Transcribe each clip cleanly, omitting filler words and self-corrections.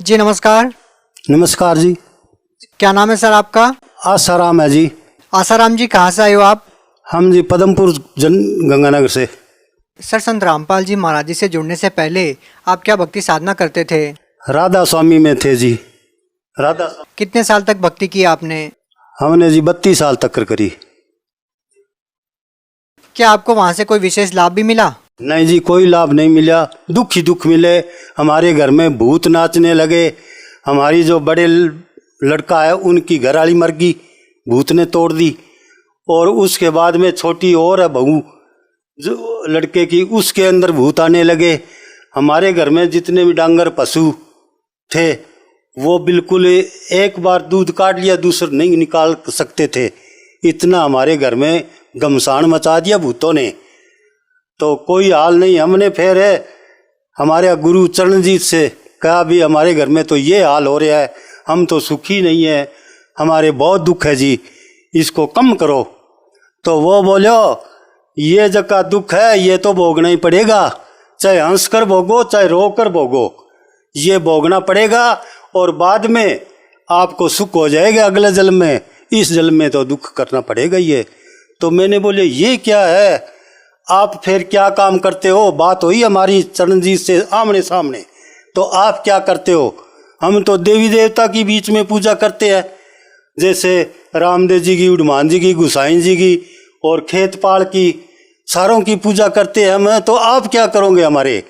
जी नमस्कार। नमस्कार जी। क्या नाम है सर आपका? आसाराम है जी। आसाराम जी, कहाँ से आए हो आप? हम जी पदमपुर गंगानगर से। सर, संत रामपाल जी महाराज जी से जुड़ने से पहले आप क्या भक्ति साधना करते थे? राधा स्वामी में थे जी। कितने साल तक भक्ति की आपने? हमने जी 32 साल तक करी। क्या आपको वहाँ से कोई विशेष लाभ भी मिला? नहीं जी, कोई लाभ नहीं मिला। दुख ही दुख मिले। हमारे घर में भूत नाचने लगे। हमारी जो बड़े लड़का है उनकी घरवाली मर गई, भूत ने तोड़ दी। और उसके बाद में छोटी और है बहू जो लड़के की, उसके अंदर भूत आने लगे। हमारे घर में जितने भी डांगर पशु थे वो बिल्कुल एक बार दूध काट लिया दूसरा नहीं निकाल सकते थे। इतना हमारे घर में घमसान मचा दिया भूतों ने। तो कोई हाल नहीं। हमने फिर हमारे गुरु चरणजीत से कहा भी हमारे घर में तो ये हाल हो रहा है, हम तो सुखी नहीं है, हमारे बहुत दुख है जी, इसको कम करो। तो वो बोलो ये जगह दुख है ये तो भोगना ही पड़ेगा, चाहे हंस कर भोगो चाहे रो कर भोगो, ये भोगना पड़ेगा और बाद में आपको सुख हो जाएगा अगले जन्म में, इस जन्म में तो दुख करना पड़ेगा ये। तो मैंने बोले ये क्या है, आप फिर क्या काम करते हो? बात हुई हमारी चरणजीत से आमने सामने। तो आप क्या करते हो? हम तो देवी देवता की बीच में पूजा करते हैं, जैसे रामदेव जी की, हनुमान जी की, गोसाई जी की और खेतपाल की, सारों की पूजा करते हैं हम। तो आप क्या करोगे हमारे?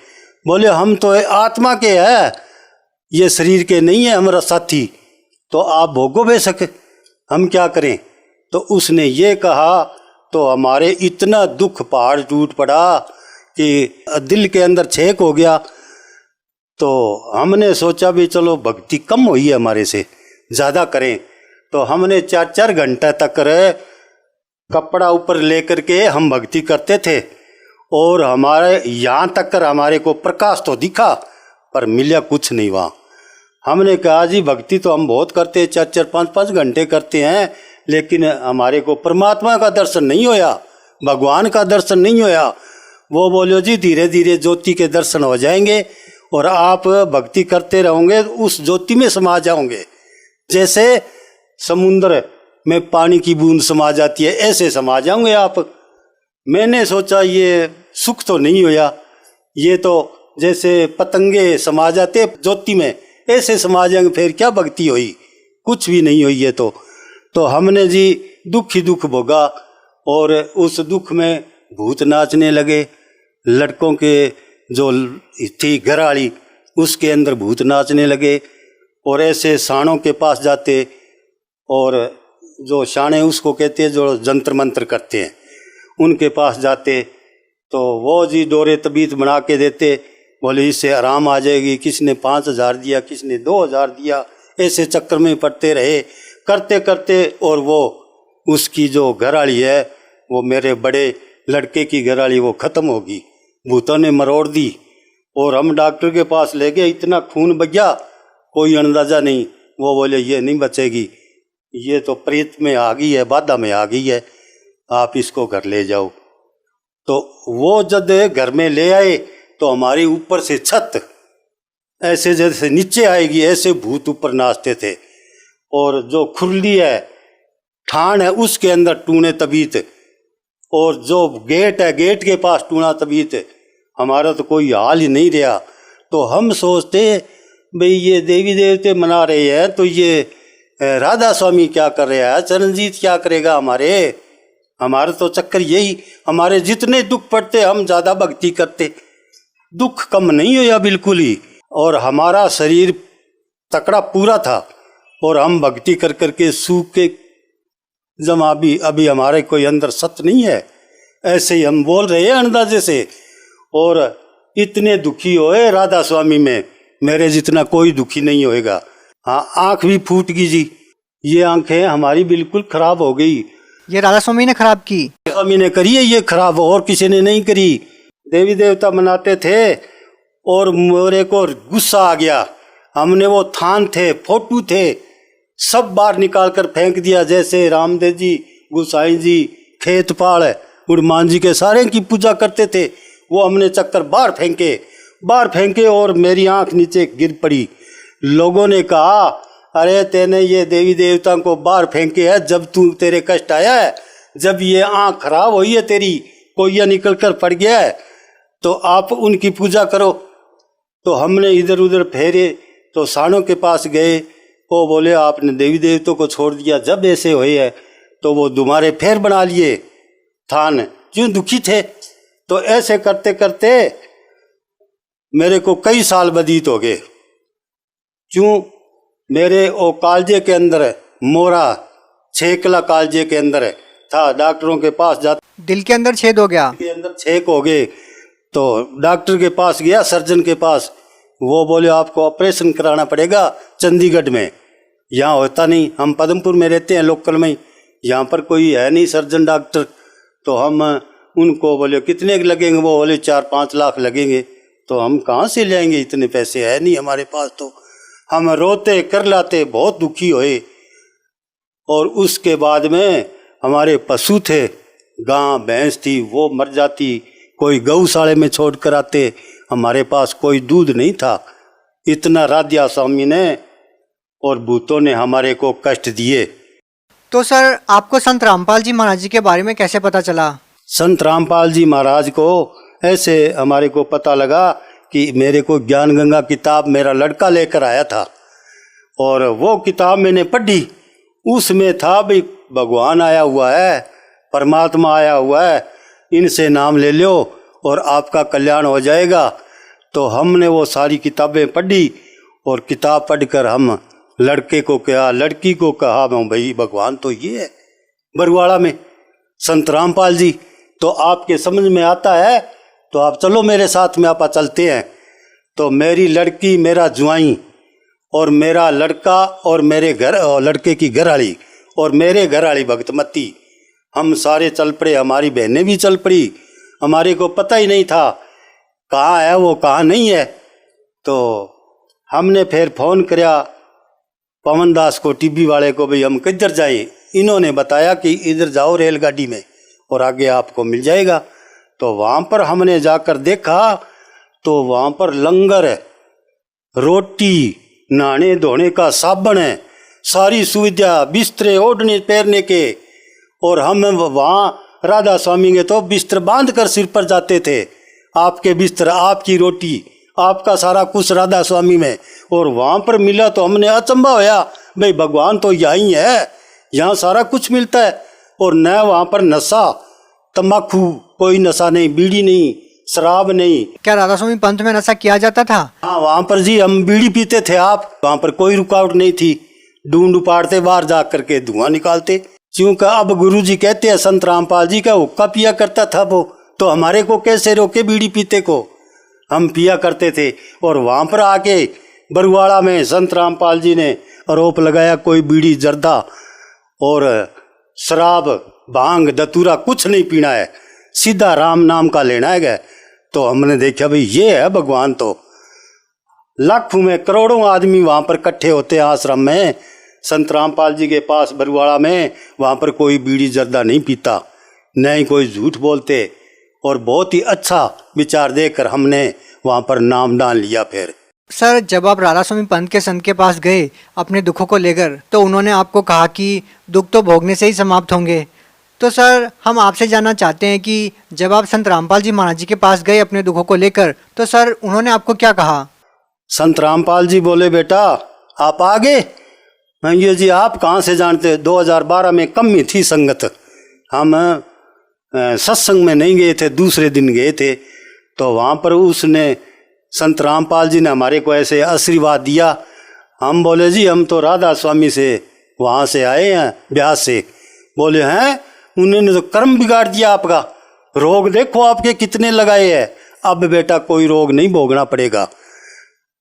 बोले हम तो आत्मा के हैं, ये शरीर के नहीं है हमारा साथी, तो आप भोगो बेशक, हम क्या करें। तो उसने ये कहा तो हमारे इतना दुख पहाड़ टूट पड़ा कि दिल के अंदर छेक हो गया। तो हमने सोचा भी चलो भक्ति कम हुई है हमारे से, ज़्यादा करें। तो हमने 4-4 घंटे तक कपड़ा ऊपर लेकर के हम भक्ति करते थे और हमारे यहाँ तक हमारे को प्रकाश तो दिखा पर मिला कुछ नहीं वहाँ। हमने कहा जी भक्ति तो हम बहुत करते हैं, 4-4 5-5 घंटे करते हैं, लेकिन हमारे को परमात्मा का दर्शन नहीं होया, भगवान का दर्शन नहीं होया। वो बोलो जी धीरे धीरे ज्योति के दर्शन हो जाएंगे और आप भक्ति करते रहोगे उस ज्योति में समा जाओगे, जैसे समुद्र में पानी की बूंद समा जाती है ऐसे समा जाओगे आप। मैंने सोचा ये सुख तो नहीं होया, ये तो जैसे पतंगे समा जाते ज्योति में ऐसे समा जाएंगे, फिर क्या भक्ति हुई? कुछ भी नहीं हुई ये तो हमने जी दुख ही दुख भोगा और उस दुख में भूत नाचने लगे। लड़कों के जो थी घरवाली उसके अंदर भूत नाचने लगे और ऐसे साणों के पास जाते और जो शाणे उसको कहते हैं जो जंतर मंत्र करते हैं उनके पास जाते तो वो जी डोरे तबीत बना के देते, बोले इससे आराम आ जाएगी। किसने 5,000 दिया, किसने 2,000 दिया, ऐसे चक्कर में पड़ते रहे करते करते। और वो उसकी जो घरवाली है वो मेरे बड़े लड़के की घरवाली वो ख़त्म होगी, भूतों ने मरोड़ दी। और हम डॉक्टर के पास ले गए, इतना खून बग्या कोई अंदाज़ा नहीं। वो बोले ये नहीं बचेगी, ये तो प्रेत में आ गई है, बाधा में आ गई है, आप इसको घर ले जाओ। तो वो जब घर में ले आए तो हमारी ऊपर से छत ऐसे जैसे नीचे आएगी ऐसे भूत ऊपर नाचते थे। और जो खुरली है ठान है उसके अंदर टूने तबीत और जो गेट है गेट के पास टूना तबीत। हमारा तो कोई हाल ही नहीं रहा। तो हम सोचते भाई ये देवी देवते मना रहे हैं तो ये राधा स्वामी क्या कर रहा है, चरणजीत क्या करेगा हमारा तो चक्कर यही। हमारे जितने दुख पड़ते हम ज़्यादा भक्ति करते, दुख कम नहीं हुआ बिल्कुल ही। और हमारा शरीर तकड़ा पूरा था और हम भक्ति कर करके सूख के जमा भी अभी हमारे कोई अंदर सत्य नहीं है, ऐसे ही हम बोल रहे हैं अंदाजे से। और इतने दुखी होए राधा स्वामी में, मेरे जितना कोई दुखी नहीं होएगा। हाँ, आँख भी फूट गई जी, ये आंखें हमारी बिल्कुल खराब हो गई। ये राधा स्वामी ने खराब की? स्वामी ने करी है ये खराब, और किसी ने नहीं करी। देवी देवता मनाते थे और मेरे को गुस्सा आ गया। हमने वो थान थे फोटो थे सब बाहर निकाल कर फेंक दिया, जैसे रामदेव जी, गोसाई जी, खेतपाल, हनुमान जी के सारे की पूजा करते थे वो हमने चक्कर बाहर फेंके और मेरी आंख नीचे गिर पड़ी। लोगों ने कहा, अरे तेने ये देवी देवता को बाहर फेंके है जब तू तेरे कष्ट आया है, जब ये आँख खराब हुई है तेरी, कोई निकल कर पड़ गया है, तो आप उनकी पूजा करो। तो हमने इधर उधर फेरे, तो सानों के पास गए, वो बोले आपने देवी देवताओं को छोड़ दिया, जब ऐसे हुए है तो वो तुम्हारे फेर बना लिए थान, क्यों दुखी थे। तो ऐसे करते करते मेरे को कई साल व्यतीत हो गए। क्यों, मेरे वो कालजे के अंदर मोरा 6 किला कालजे के अंदर था, डॉक्टरों के पास जाते, दिल के अंदर छेद हो गया। के अंदर 6 हो गए। तो डॉक्टर के पास गया, सर्जन के पास, वो बोले आपको ऑपरेशन कराना पड़ेगा चंडीगढ़ में, यहाँ होता नहीं, हम पद्मपुर में रहते हैं लोकल में, यहाँ पर कोई है नहीं सर्जन डॉक्टर। तो हम उनको बोले कितने लगेंगे, वो बोले 4-5 लाख लगेंगे। तो हम कहाँ से लेंगे, इतने पैसे है नहीं हमारे पास। तो हम रोते कर लाते, बहुत दुखी हुए। और उसके बाद में हमारे पशु थे, गां भैंस थी, वो मर जाती, कोई गौशाले में छोड़ कर आते, हमारे पास कोई दूध नहीं था। इतना राधा स्वामी ने और भूतों ने हमारे को कष्ट दिए। तो सर आपको संत रामपाल जी महाराज जी के बारे में कैसे पता चला? संत रामपाल जी महाराज को ऐसे हमारे को पता लगा कि मेरे को ज्ञान गंगा किताब मेरा लड़का लेकर आया था, और वो किताब मैंने पढ़ी। उसमें था भाई भगवान आया हुआ है, परमात्मा आया हुआ है, इनसे नाम ले लो और आपका कल्याण हो जाएगा। तो हमने वो सारी किताबें पढ़ी, और किताब पढ़कर हम लड़के को कहा, लड़की को कहा, भाई भगवान तो ये है बरवाड़ा में संत रामपाल जी, तो आपके समझ में आता है तो आप चलो मेरे साथ में, आप चलते हैं। तो मेरी लड़की, मेरा जुआई और मेरा लड़का और मेरे घर और लड़के की घरवाली और मेरे घरवाली भगतमती, हम सारे चल पड़े, हमारी बहनें भी चल पड़ी। हमारे को पता ही नहीं था कहाँ है वो, कहाँ नहीं है। तो हमने फिर फ़ोन किया पवन दास को, टीबी वाले को, भाई हम किधर जाएं। इन्होंने बताया कि इधर जाओ रेलगाड़ी में और आगे आपको मिल जाएगा। तो वहाँ पर हमने जाकर देखा तो वहाँ पर लंगर है, रोटी, नहाने धोने का साबन है, सारी सुविधा, बिस्तरे ओढ़ने पैरने के। और हम वहाँ राधा स्वामी के तो बिस्तर बांध कर सिर पर जाते थे, आपके बिस्तर, आपकी रोटी, आपका सारा कुछ राधा स्वामी में। और वहाँ पर मिला तो हमने अचंभा होया, भाई भगवान तो यहीं है, यहाँ सारा कुछ मिलता है। और न वहाँ पर नशा, तम्बाकू कोई नशा नहीं, बीड़ी नहीं, शराब नहीं। क्या राधा स्वामी पंथ में नशा किया जाता था? हाँ, वहाँ पर जी हम बीड़ी पीते थे। आप वहाँ पर कोई रुकावट नहीं थी, ढूंढ उपाड़ते, बाहर जा करके धुआं निकालते। क्योंकि अब गुरुजी कहते हैं संत रामपाल जी का हुक्का पिया करता था वो, तो हमारे को कैसे रोके बीड़ी पीते को, हम पिया करते थे। और वहाँ पर आके बरुआड़ा में संत रामपाल जी ने आरोप लगाया कोई बीड़ी जर्दा और शराब, भांग, दतूरा कुछ नहीं पीना है, सीधा राम नाम का लेना है। तो हमने देखा भाई ये है भगवान। तो लाखों में करोड़ों आदमी वहाँ पर इकट्ठे होते हैं आश्रम में, संत रामपाल जी के पास बरुआड़ा में। वहाँ पर कोई बीड़ी जर्दा नहीं पीता, न ही कोई झूठ बोलते। और बहुत ही अच्छा विचार देकर हमने वहाँ पर नामदान लिया। फिर सर जब आप राधा स्वामी पंथ के संत के पास गए अपने दुखों को लेकर, तो उन्होंने आपको कहा कि दुख तो भोगने से ही समाप्त होंगे। तो सर हम आपसे जानना चाहते हैं कि जब आप संत रामपाल जी महाराज जी के पास गए अपने दुखों को लेकर, तो सर उन्होंने आपको क्या कहा? संत रामपाल जी बोले, बेटा आप आ गए। मैं ये जी आप कहाँ से जानते? 2012 में कम ही थी संगत, हम सत्संग में नहीं गए थे, दूसरे दिन गए थे। तो वहाँ पर उसने संत रामपाल जी ने हमारे को ऐसे आशीर्वाद दिया। हम बोले जी हम तो राधा स्वामी से वहाँ से आए हैं, ब्यास से। बोले हैं, उन्होंने तो कर्म बिगाड़ दिया आपका, रोग देखो आपके कितने लगाए हैं, अब बेटा कोई रोग नहीं भोगना पड़ेगा।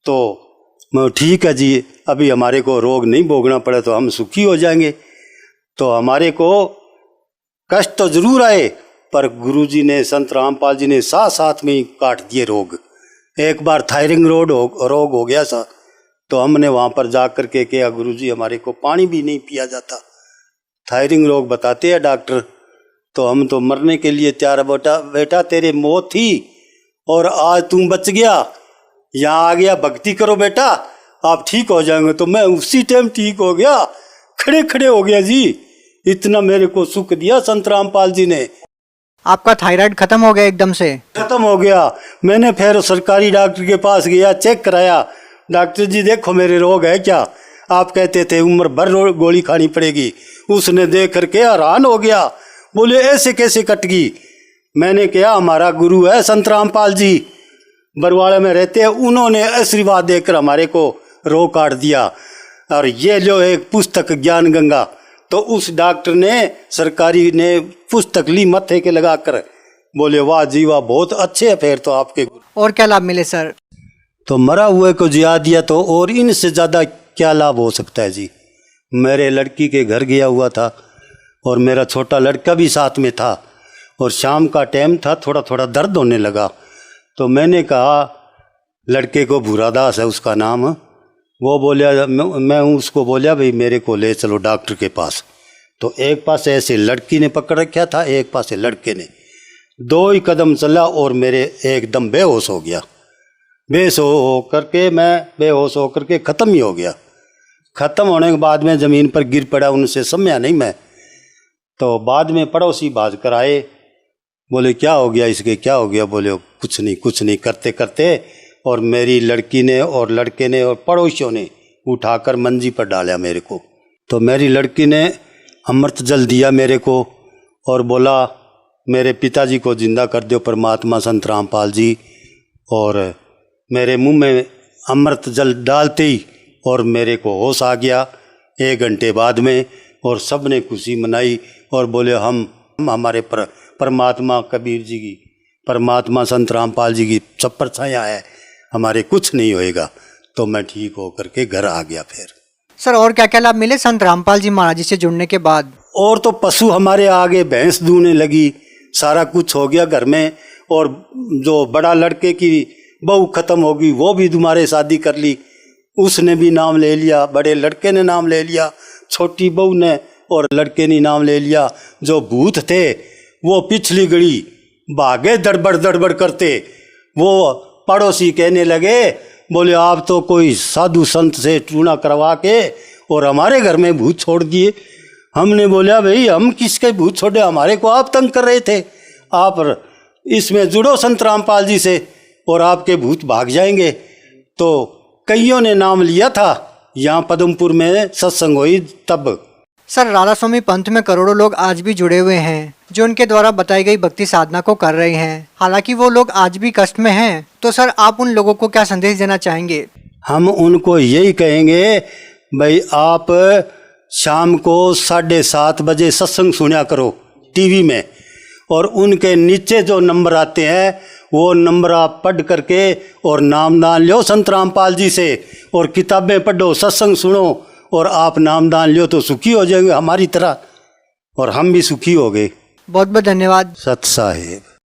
तो ठीक है जी, अभी हमारे को रोग नहीं भोगना पड़े तो हम सुखी हो जाएंगे। तो हमारे को कष्ट तो जरूर आए, पर गुरुजी ने, संत रामपाल जी ने साथ साथ में ही काट दिए रोग। एक बार थायरिंग रोग हो गया था, तो हमने वहाँ पर जा कर के कहा, गुरुजी हमारे को पानी भी नहीं पिया जाता, थायरिंग रोग बताते हैं डॉक्टर, तो हम तो मरने के लिए तैयार। बेटा तेरे मौत थी और आज तुम बच गया, यहाँ आ गया, भक्ति करो बेटा आप ठीक हो जाएंगे। तो मैं उसी टाइम ठीक हो गया, खड़े खड़े हो गया जी। इतना मेरे को सुख दिया संत रामपाल जी ने। आपका थायराइड खत्म हो गया एकदम से? खत्म हो गया। मैंने फिर सरकारी डॉक्टर के पास गया, चेक कराया। डॉक्टर जी देखो मेरे रोग है क्या? आप कहते थे उम्र भर गोली खानी पड़ेगी। उसने देख करके हैरान हो गया, बोले ऐसे कैसे कट गई? मैंने कहा हमारा गुरु है संत रामपाल जी, बरवाड़े में रहते हैं, उन्होंने आशीर्वाद देकर हमारे को रोग काट दिया। और ये जो एक पुस्तक ज्ञान गंगा, तो उस डॉक्टर ने सरकारी ने पुस्तक ली मत्थे के लगाकर, बोले वाह जी वाह, बहुत अच्छे है फिर तो आपके। और क्या लाभ मिले सर? तो मरा हुए को जिया दिया, तो और इनसे ज़्यादा क्या लाभ हो सकता है जी। मेरे लड़की के घर गया हुआ था और मेरा छोटा लड़का भी साथ में था, और शाम का टाइम था, थोड़ा थोड़ा दर्द होने लगा। तो मैंने कहा, लड़के को भूरादास है उसका नाम, वो बोलिया, मैं उसको बोलिया भाई मेरे को ले चलो डॉक्टर के पास। तो एक पास ऐसे लड़की ने पकड़ रखा था, एक पास लड़के ने। 2 ही कदम चला और मेरे एकदम बेहोश हो गया। बेहोश हो करके मैं बेहोश हो करके ख़त्म ही हो गया। ख़त्म होने के बाद में ज़मीन पर गिर पड़ा, उनसे समझा नहीं मैं। तो बाद में पड़ोसी भाग कर आए, बोले क्या हो गया इसके, क्या हो गया? बोले कुछ नहीं करते करते, और मेरी लड़की ने और लड़के ने और पड़ोसियों ने उठाकर मंजी पर डाला मेरे को। तो मेरी लड़की ने अमृत जल दिया मेरे को और बोला मेरे पिताजी को जिंदा कर दो परमात्मा संत रामपाल जी। और मेरे मुंह में अमृत जल डालते ही और मेरे को होश आ गया 1 घंटे बाद में, और सब ने खुशी मनाई और बोले हम हमारे परमात्मा कबीर जी की, परमात्मा संत रामपाल जी की सब पर छाया है, हमारे कुछ नहीं होएगा। तो मैं ठीक होकर के घर आ गया फिर। सर और क्या क्या लाभ मिले संत रामपाल जी महाराज जी से जुड़ने के बाद? और तो पशु हमारे आगे भैंस दूने लगी, सारा कुछ हो गया घर में। और जो बड़ा लड़के की बहू खत्म होगी, वो भी तुम्हारे शादी कर ली, उसने भी नाम ले लिया, बड़े लड़के ने नाम ले लिया, छोटी बहू ने और लड़के ने नाम ले लिया। जो भूत थे वो पिछली घड़ी भागे दड़बड़ करते। वो पड़ोसी कहने लगे, बोले आप तो कोई साधु संत से टूना करवा के और हमारे घर में भूत छोड़ दिए। हमने बोला भाई हम किसके भूत छोड़े, हमारे को आप तंग कर रहे थे, आप इसमें जुड़ो संत रामपाल जी से और आपके भूत भाग जाएंगे। तो कईयों ने नाम लिया था, यहाँ पदमपुर में सत्संग हुई तब। सर राधा स्वामी पंथ में करोड़ों लोग आज भी जुड़े हुए हैं जो उनके द्वारा बताई गई भक्ति साधना को कर रहे हैं। हालांकि वो लोग आज भी कष्ट में हैं, तो सर आप उन लोगों को क्या संदेश देना चाहेंगे? हम उनको यही कहेंगे भाई आप शाम को 7:30 बजे सत्संग सुना करो टीवी में, और उनके नीचे जो नंबर आते हैं वो नंबर आप पढ़ करके और नामदान लो संत रामपाल जी से, और किताबें पढ़ो, सत्संग सुनो, और आप नामदान लो तो सुखी हो जाएंगे हमारी तरह, और हम भी सुखी हो गए। बहुत बहुत धन्यवाद। सत साहेब।